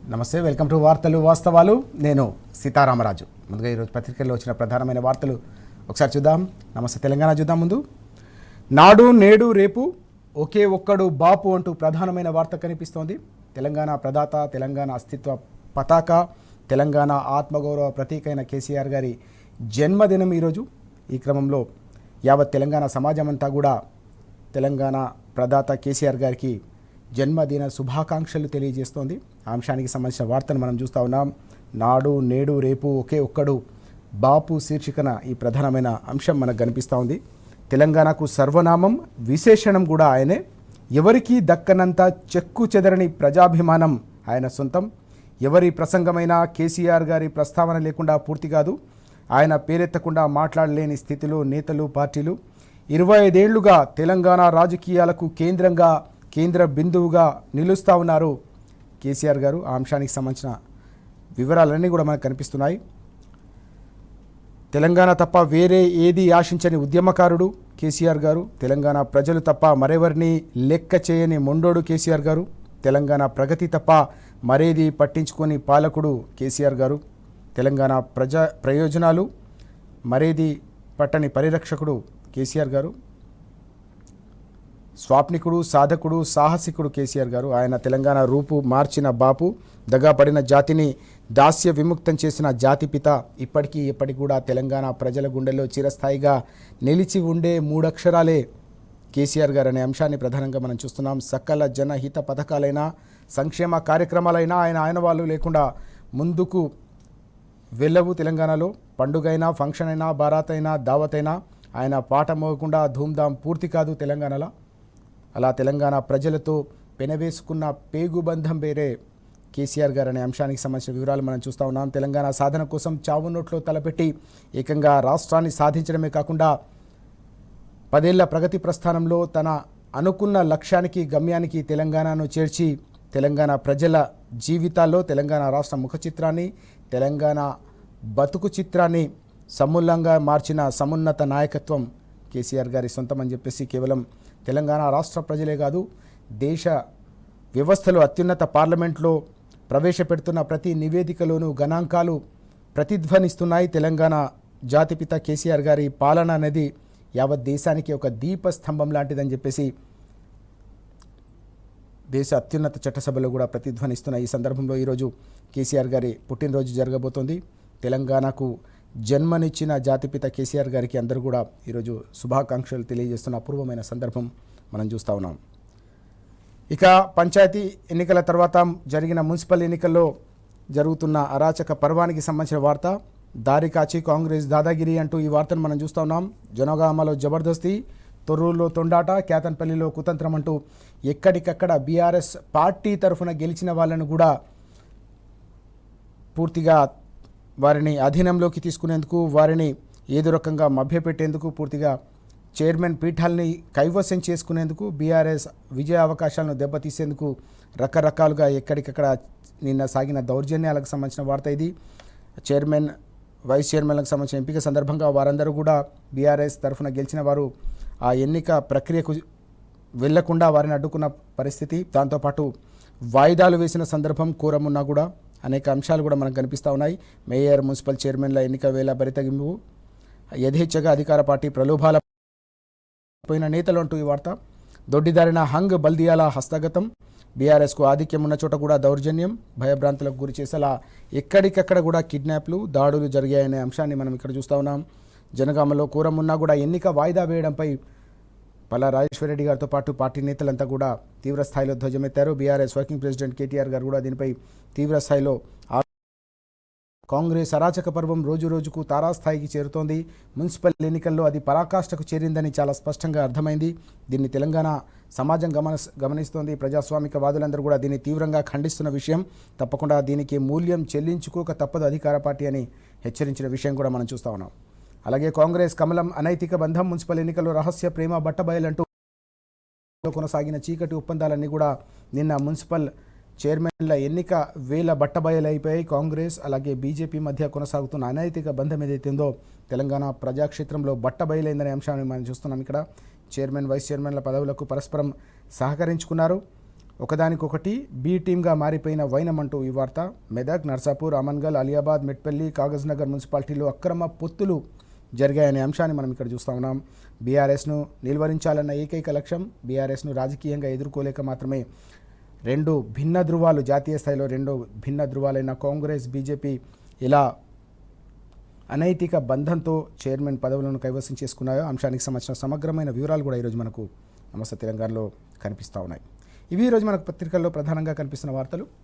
నమస్తే, welcome to వార్తలు వాస్తవాలు. నేను సీతారామరాజు. ముందుగా ఈరోజు పత్రికల్లో వచ్చిన ప్రధానమైన వార్తలు ఒకసారి చూద్దాం. నమస్తే తెలంగాణ చూద్దాం. ముందు నాడు నేడు రేపు ఒకే ఒక్కడు బాపు అంటూ ప్రధానమైన వార్త కనిపిస్తోంది. తెలంగాణ ప్రదాత, తెలంగాణ అస్తిత్వ పతాక, తెలంగాణ ఆత్మగౌరవ ప్రతీకైన కేసీఆర్ గారి జన్మదినం ఈరోజు. ఈ క్రమంలో యావత్ తెలంగాణ సమాజం అంతా కూడా తెలంగాణ ప్రదాత కేసీఆర్ గారికి జన్మదిన శుభాకాంక్షలు తెలియజేస్తోంది. ఆ అంశానికి సంబంధించిన వార్తను మనం చూస్తూ ఉన్నాం. నాడు నేడు రేపు ఒకే ఒక్కడు బాపు శీర్షికన ఈ ప్రధానమైన అంశం మనకు కనిపిస్తూ ఉంది. తెలంగాణకు సర్వనామం, విశేషణం కూడా ఆయనే. ఎవరికీ దక్కనంత చెక్కు చెదరని ప్రజాభిమానం ఆయన సొంతం. ఎవరి ప్రసంగమైనా కేసీఆర్ గారి ప్రస్తావన లేకుండా పూర్తి కాదు. ఆయన పేరెత్తకుండా మాట్లాడలేని స్థితిలో నేతలు, పార్టీలు. 25 ఏళ్లుగా తెలంగాణ రాజకీయాలకు కేంద్ర బిందువుగా నిలుస్తూ ఉన్నారు కేసీఆర్ గారు. ఆ అంశానికి సంబంధించిన వివరాలన్నీ కూడా మనకు కనిపిస్తున్నాయి. తెలంగాణ తప్ప వేరే ఏది ఆశించని ఉద్యమకారుడు కేసీఆర్ గారు. తెలంగాణ ప్రజలు తప్ప మరెవరిని లెక్క చేయని మొండోడు కేసీఆర్ గారు. తెలంగాణ ప్రగతి తప్ప మరేది పట్టించుకొని పాలకుడు కేసీఆర్ గారు. తెలంగాణ ప్రయోజనాలు మరేది పట్టని పరిరక్షకుడు కేసీఆర్ గారు. స్వాప్నికుడు, సాధకుడు, సాహసికుడు కేసీఆర్ గారు. ఆయన తెలంగాణ రూపు మార్చిన బాపు, దగాపడిన జాతిని దాస్య విముక్తం చేసిన జాతిపిత. ఎప్పటికీ కూడా తెలంగాణ ప్రజల గుండెల్లో చిరస్థాయిగా నిలిచి ఉండే 3 అక్షరాలే కేసీఆర్ గారు అనే అంశాన్ని ప్రధానంగా మనం చూస్తున్నాం. సకల జనహిత పథకాలైనా, సంక్షేమ కార్యక్రమాలైనా ఆయన వాళ్ళు లేకుండా ముందుకు వెళ్ళవు. తెలంగాణలో పండుగైనా, ఫంక్షన్ అయినా, బారాత్ అయినా, దావత్ అయినా ఆయన పాట మోగకుండా ధూమ్ధాం పూర్తి కాదు తెలంగాణలో. అలా తెలంగాణ ప్రజలతో పెనవేసుకున్న పేగుబంధం వేరే కేసీఆర్ గారు అనే అంశానికి సంబంధించిన వివరాలు మనం చూస్తూ ఉన్నాం. తెలంగాణ సాధన కోసం చావు నోట్లో తలపెట్టి ఏకంగా రాష్ట్రాన్ని సాధించడమే కాకుండా 10 ఏళ్ల ప్రగతి ప్రస్థానంలో తన అనుకున్న లక్ష్యానికి, గమ్యానికి తెలంగాణను చేర్చి తెలంగాణ ప్రజల జీవితాల్లో తెలంగాణ రాష్ట్ర ముఖ చిత్రాన్ని, తెలంగాణ బతుకు చిత్రాన్ని సమూలంగా మార్చిన సమున్నత నాయకత్వం కేసీఆర్ గారి సొంతమని చెప్పేసి కేవలం తెలంగాణ రాష్ట్ర ప్రజలే కాదు, దేశ వ్యవస్థలో అత్యున్నత పార్లమెంట్లో ప్రవేశపెడుతున్న ప్రతి నివేదికలోనూ గణాంకాలు ప్రతిధ్వనిస్తున్నాయి. తెలంగాణ జాతిపిత కేసీఆర్ గారి పాలన అనేది యావత్ దేశానికి ఒక దీపస్తంభం లాంటిదని చెప్పేసి దేశ అత్యున్నత చట్టసభలో కూడా ప్రతిధ్వనిస్తున్న ఈ సందర్భంలో ఈరోజు కేసీఆర్ గారి పుట్టినరోజు జరగబోతోంది. తెలంగాణకు జన్మనిచ్చిన జాతిపిత కేసీఆర్ గారికి అందరూ కూడా ఈరోజు శుభాకాంక్షలు తెలియజేస్తున్న అపూర్వమైన సందర్భం మనం చూస్తూ ఉన్నాం. ఇక పంచాయతీ ఎన్నికల తర్వాత జరిగిన మున్సిపల్ ఎన్నికల్లో జరుగుతున్న అరాచక పర్వానికి సంబంధించిన వార్త. దారి కాచి కాంగ్రెస్ దాదాగిరి అంటూ ఈ వార్తను మనం చూస్తూ ఉన్నాం. జనగామలో జబర్దస్తి, తొర్రూరులో తొండాట, కేతన్పల్లిలో కుతంత్రం అంటూ ఎక్కడికక్కడ బీఆర్ఎస్ పార్టీ తరఫున గెలిచిన వాళ్ళను కూడా పూర్తిగా వారిని అధీనంలోకి తీసుకునేందుకు, వారిని ఏదో రకంగా మభ్యపెట్టేందుకు, పూర్తిగా చైర్మన్ పీఠాలని కైవసం చేసుకునేందుకు, బీఆర్ఎస్ విజయ అవకాశాలను దెబ్బతీసేందుకు రకరకాలుగా ఎక్కడికక్కడ నిన్న సాగిన దౌర్జన్యాలకు సంబంధించిన వార్త ఇది. చైర్మన్, వైస్ చైర్మన్లకు సంబంధించిన ఎంపిక సందర్భంగా వారందరూ కూడా బీఆర్ఎస్ తరఫున గెలిచిన వారు ఆ ఎన్నిక ప్రక్రియకు వెళ్లకుండా వారిని అడ్డుకున్న పరిస్థితి. దాంతోపాటు వాయిదాలు వేసిన సందర్భం కోరమున్నా కూడా అనేక అంశాలు కూడా మనకు కనిపిస్తూ ఉన్నాయి. మేయర్, మున్సిపల్ చైర్మన్ల ఎన్నిక వేళ బరితగింపు, యథేచ్ఛగా అధికార పార్టీ ప్రలోభాల పోయిన నేతలు అంటూ ఈ వార్త. దొడ్డిదారిన హంగ్ బల్దియాల హస్తగతం, బీఆర్ఎస్కు ఆధిక్యం ఉన్న చోట కూడా దౌర్జన్యం, భయభ్రాంతులకు గురి చేసేలా ఎక్కడికక్కడ కూడా కిడ్నాప్లు, దాడులు జరిగాయనే అంశాన్ని మనం ఇక్కడ చూస్తూ ఉన్నాం. జనగామలో కోరమున్నా కూడా ఎన్నిక వాయిదా వేయడంపై పల్లా రాజేశ్వరరెడ్డి గారితో పాటు పార్టీ నేతలంతా కూడా తీవ్రస్థాయిలో ధ్వజమెత్తారు. బీఆర్ఎస్ వర్కింగ్ ప్రెసిడెంట్ కేటీఆర్ గారు కూడా దీనిపై తీవ్రస్థాయిలో కాంగ్రెస్ అరాచక పర్వం రోజుకు తారాస్థాయికి చేరుతోంది. మున్సిపల్ ఎన్నికల్లో అది పరాకాష్ఠకు చేరిందని చాలా స్పష్టంగా అర్థమైంది. దీన్ని తెలంగాణ సమాజం గమనిస్తోంది. ప్రజాస్వామిక వాదులందరూ కూడా దీన్ని తీవ్రంగా ఖండిస్తున్న విషయం. తప్పకుండా దీనికి మూల్యం చెల్లించుకోక తప్పదు అధికార పార్టీ అని హెచ్చరించిన విషయం కూడా మనం చూస్తూ ఉన్నాం. అలాగే కాంగ్రెస్ కమలం అనైతిక బంధం, మున్సిపల్ ఎన్నికల్లో రహస్య ప్రేమ బట్టబయలంటూ కొనసాగిన చీకటి ఒప్పందాలన్నీ కూడా నిన్న మున్సిపల్ చైర్మన్ల ఎన్నిక వేళ బట్టబయలైపోయాయి. కాంగ్రెస్ అలాగే బీజేపీ మధ్య కొనసాగుతున్న అనైతిక బంధం ఏదైతుందో తెలంగాణ ప్రజాక్షేత్రంలో బట్టబయలైందనే అంశాన్ని మనం చూస్తున్నాం. ఇక్కడ చైర్మన్, వైస్ చైర్మన్ల పదవులకు పరస్పరం సహకరించుకున్నారు. ఒకదానికొకటి బి టీమ్గా మారిపోయిన వైనం అంటూ ఈ వార్త. మెదక్, నర్సాపూర్, అమన్గల్, అలియాబాద్, మెట్పల్లి, కాగజ్నగర్ మున్సిపాలిటీలో అక్రమ పొత్తులు జరిగాయనే అంశాన్ని మనం ఇక్కడ చూస్తూ ఉన్నాం. బీఆర్ఎస్ను నిలువరించాలన్న ఏకైక లక్ష్యం, బీఆర్ఎస్ను రాజకీయంగా ఎదుర్కోలేక మాత్రమే రెండు భిన్న ధృవాలు, జాతీయ స్థాయిలో రెండు భిన్న ధృవాలైన కాంగ్రెస్, బీజేపీ ఇలా అనైతిక బంధంతో చైర్మన్ పదవులను కైవసం చేసుకున్నాయో అంశానికి సంబంధించిన సమగ్రమైన వివరాలు కూడా ఈరోజు మనకు నమస్తే తెలంగాణలో కనిపిస్తూ ఉన్నాయి. ఇవి ఈరోజు మనకు పత్రికల్లో ప్రధానంగా కనిపిస్తున్న వార్తలు.